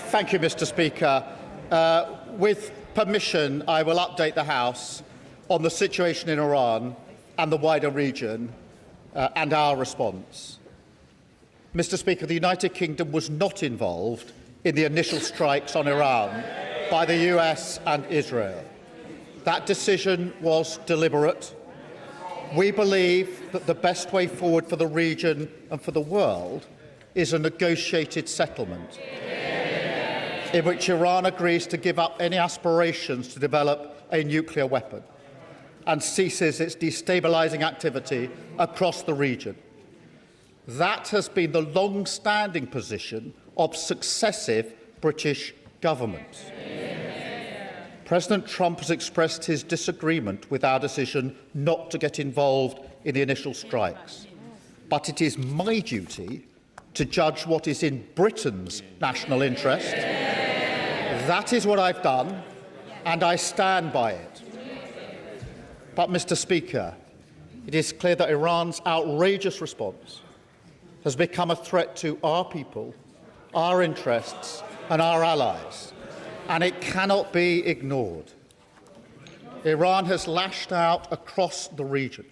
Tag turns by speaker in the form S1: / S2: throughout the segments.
S1: Thank you, Mr. Speaker. With permission, I will update the House on the situation in Iran and the wider region and our response. Mr. Speaker, the United Kingdom was not involved in the initial strikes on Iran by the US and Israel. That decision was deliberate. We believe that the best way forward for the region and for the world is a negotiated settlement in which Iran agrees to give up any aspirations to develop a nuclear weapon and ceases its destabilising activity across the region. That has been the long-standing position of successive British governments. President Trump has expressed his disagreement with our decision not to get involved in the initial strikes. But it is my duty to judge what is in Britain's national interest. That is what I've done, and I stand by it. But, Mr. Speaker, it is clear that Iran's outrageous response has become a threat to our people, our interests, and our allies, and it cannot be ignored. Iran has lashed out across the region.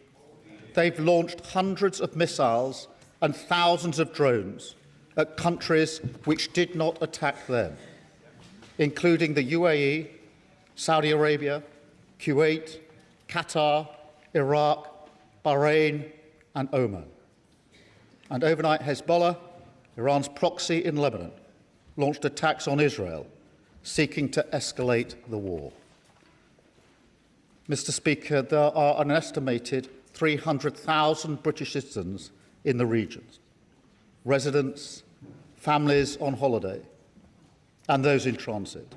S1: They've launched hundreds of missiles and thousands of drones at countries which did not attack them, including the UAE, Saudi Arabia, Kuwait, Qatar, Iraq, Bahrain and Oman. And overnight, Hezbollah, Iran's proxy in Lebanon, launched attacks on Israel, seeking to escalate the war. Mr. Speaker, there are an estimated 300,000 British citizens in the regions, residents, families on holiday, and those in transit.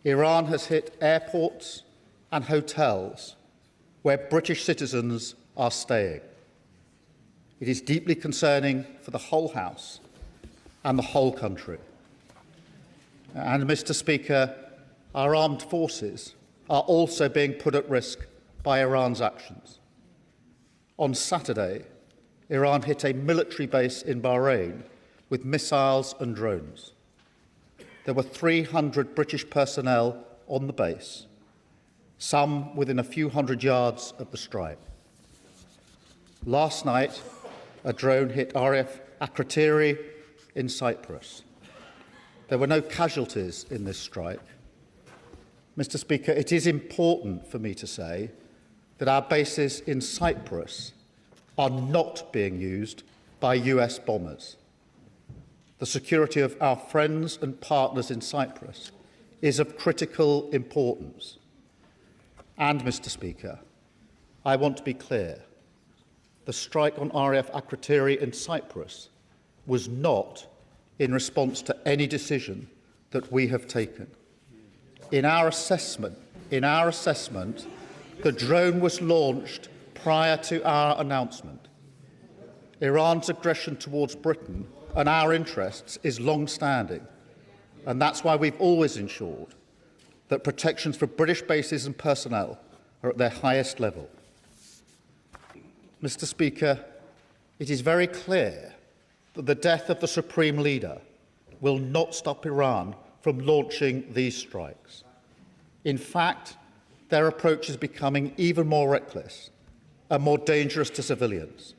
S1: Iran has hit airports and hotels where British citizens are staying. It is deeply concerning for the whole House and the whole country. And, Mr. Speaker, our armed forces are also being put at risk by Iran's actions. On Saturday, Iran hit a military base in Bahrain with missiles and drones. There were 300 British personnel on the base, some within a few hundred yards of the strike. Last night, a drone hit RAF Akrotiri in Cyprus. There were no casualties in this strike. Mr. Speaker, it is important for me to say that our bases in Cyprus are not being used by US bombers. The security of our friends and partners in Cyprus is of critical importance. And, Mr. Speaker, I want to be clear. The strike on RAF Akrotiri in Cyprus was not in response to any decision that we have taken. In our assessment, the drone was launched prior to our announcement. Iran's aggression towards Britain and our interests is long-standing, and that's why we've always ensured that protections for British bases and personnel are at their highest level. Mr. Speaker, it is very clear that the death of the Supreme Leader will not stop Iran from launching these strikes. In fact, their approach is becoming even more reckless and more dangerous to civilians.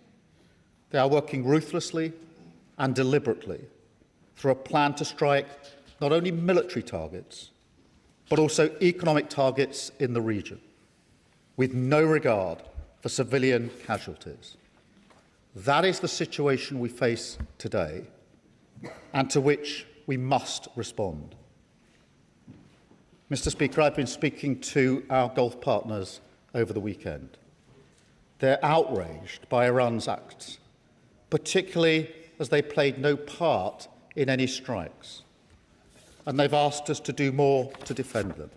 S1: They are working ruthlessly and deliberately through a plan to strike not only military targets, but also economic targets in the region, with no regard for civilian casualties. That is the situation we face today, and to which we must respond. Mr. Speaker, I've been speaking to our Gulf partners over the weekend. They're outraged by Iran's acts, particularly as they played no part in any strikes, and they've asked us to do more to defend them.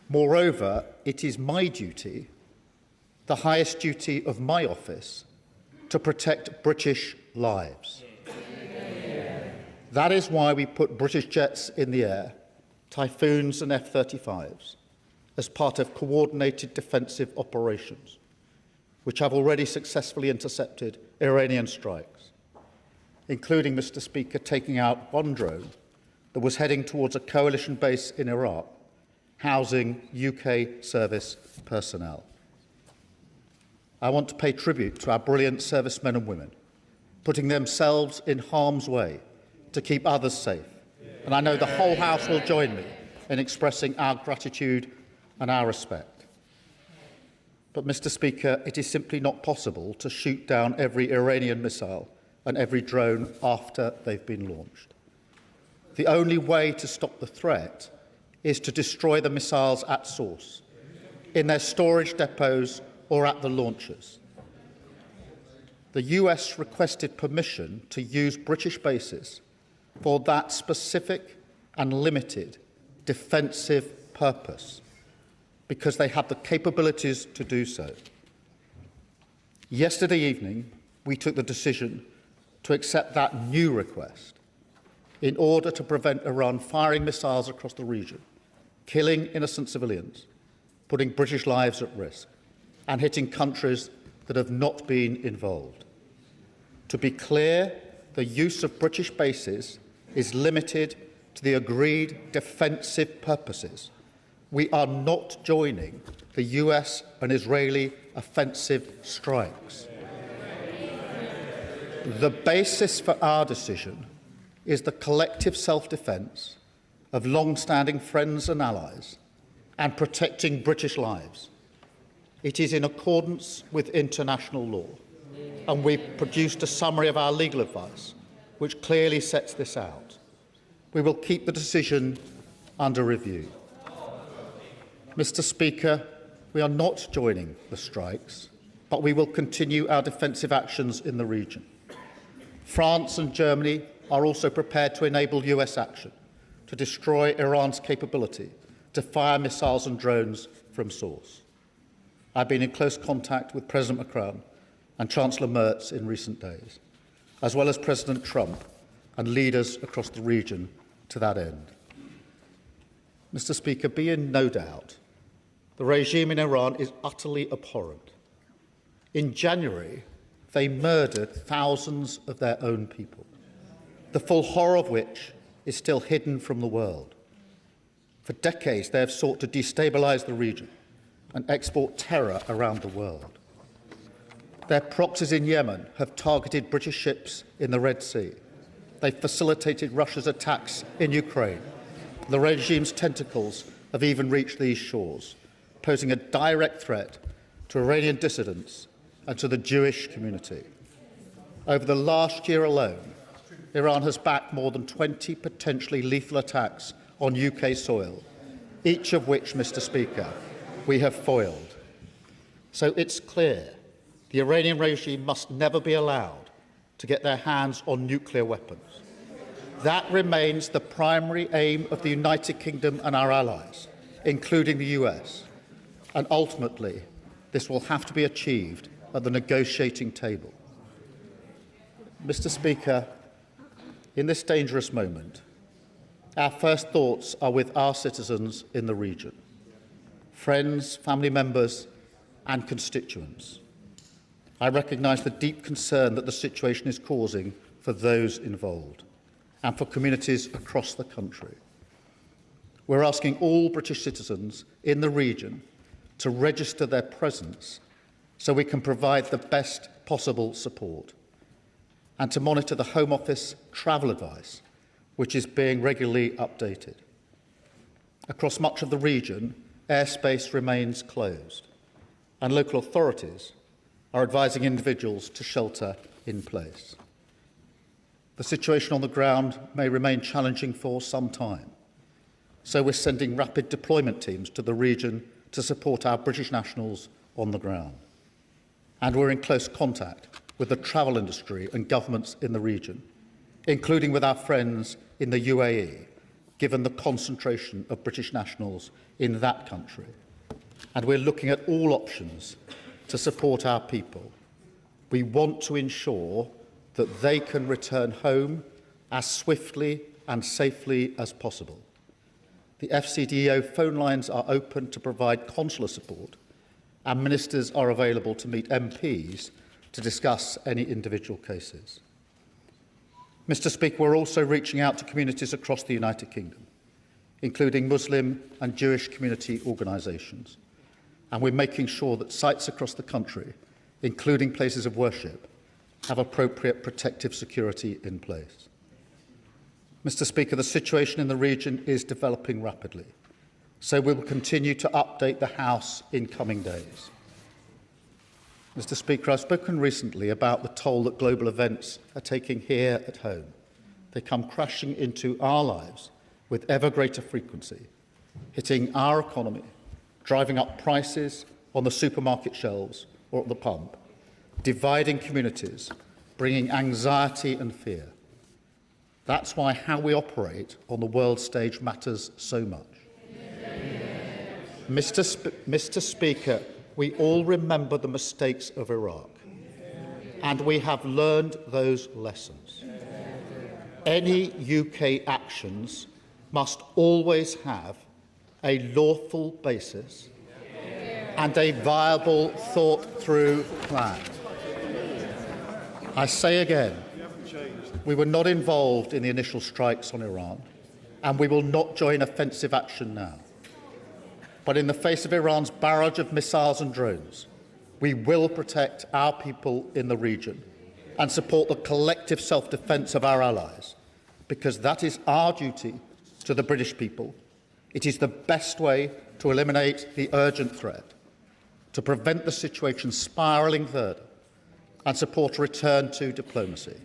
S1: Moreover, it is my duty, the highest duty of my office, to protect British lives. That is why we put British jets in the air, Typhoons and F-35s, as part of coordinated defensive operations, which have already successfully intercepted Iranian strikes, including, Mr. Speaker, taking out one drone that was heading towards a coalition base in Iraq, housing UK service personnel. I want to pay tribute to our brilliant servicemen and women, putting themselves in harm's way to keep others safe. And I know the whole House will join me in expressing our gratitude and our respect. But, Mr. Speaker, it is simply not possible to shoot down every Iranian missile and every drone after they've been launched. The only way to stop the threat is to destroy the missiles at source, in their storage depots or at the launchers. The US requested permission to use British bases for that specific and limited defensive purpose because they have the capabilities to do so. Yesterday evening, we took the decision to accept that new request in order to prevent Iran firing missiles across the region, killing innocent civilians, putting British lives at risk, and hitting countries that have not been involved. To be clear, the use of British bases is limited to the agreed defensive purposes. We are not joining the US and Israeli offensive strikes. The basis for our decision is the collective self-defence of long-standing friends and allies and protecting British lives. It is in accordance with international law, and we've produced a summary of our legal advice which clearly sets this out. We will keep the decision under review. Mr. Speaker, we are not joining the strikes, but we will continue our defensive actions in the region. France and Germany are also prepared to enable US action to destroy Iran's capability to fire missiles and drones from source. I've been in close contact with President Macron and Chancellor Merz in recent days, as well as President Trump and leaders across the region to that end. Mr. Speaker, be in no doubt, the regime in Iran is utterly abhorrent. In January, they murdered thousands of their own people, the full horror of which is still hidden from the world. For decades, they have sought to destabilise the region and export terror around the world. Their proxies in Yemen have targeted British ships in the Red Sea. They facilitated Russia's attacks in Ukraine. The regime's tentacles have even reached these shores, posing a direct threat to Iranian dissidents and to the Jewish community. Over the last year alone, Iran has backed more than 20 potentially lethal attacks on UK soil, each of which, Mr. Speaker, we have foiled. So it's clear the Iranian regime must never be allowed to get their hands on nuclear weapons. That remains the primary aim of the United Kingdom and our allies, including the US, and ultimately this will have to be achieved at the negotiating table. Mr. Speaker, in this dangerous moment, our first thoughts are with our citizens in the region, friends, family members and constituents. I recognise the deep concern that the situation is causing for those involved and for communities across the country. We're asking all British citizens in the region to register their presence so we can provide the best possible support, and to monitor the Home Office travel advice, which is being regularly updated. Across much of the region, airspace remains closed, and local authorities are advising individuals to shelter in place. The situation on the ground may remain challenging for some time, so we're sending rapid deployment teams to the region to support our British nationals on the ground. And we're in close contact with the travel industry and governments in the region, including with our friends in the UAE, given the concentration of British nationals in that country. And we're looking at all options to support our people. We want to ensure that they can return home as swiftly and safely as possible. The FCDO phone lines are open to provide consular support, and ministers are available to meet MPs to discuss any individual cases. Mr. Speaker, we're also reaching out to communities across the United Kingdom, including Muslim and Jewish community organisations, and we're making sure that sites across the country, including places of worship, have appropriate protective security in place. Mr. Speaker, the situation in the region is developing rapidly, so we will continue to update the House in coming days. Mr. Speaker, I've spoken recently about the toll that global events are taking here at home. They come crashing into our lives with ever greater frequency, hitting our economy, driving up prices on the supermarket shelves or at the pump, dividing communities, bringing anxiety and fear. That's why how we operate on the world stage matters so much. Mr. Speaker, we all remember the mistakes of Iraq, and we have learned those lessons. Any UK actions must always have a lawful basis and a viable, thought-through plan. I say again, we were not involved in the initial strikes on Iran, and we will not join offensive action now. But in the face of Iran's barrage of missiles and drones, we will protect our people in the region and support the collective self-defence of our allies, because that is our duty to the British people. It is the best way to eliminate the urgent threat, to prevent the situation spiralling further, and support a return to diplomacy.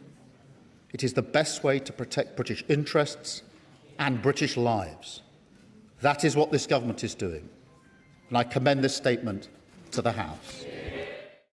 S1: It is the best way to protect British interests and British lives. That is what this government is doing, and I commend this statement to the House.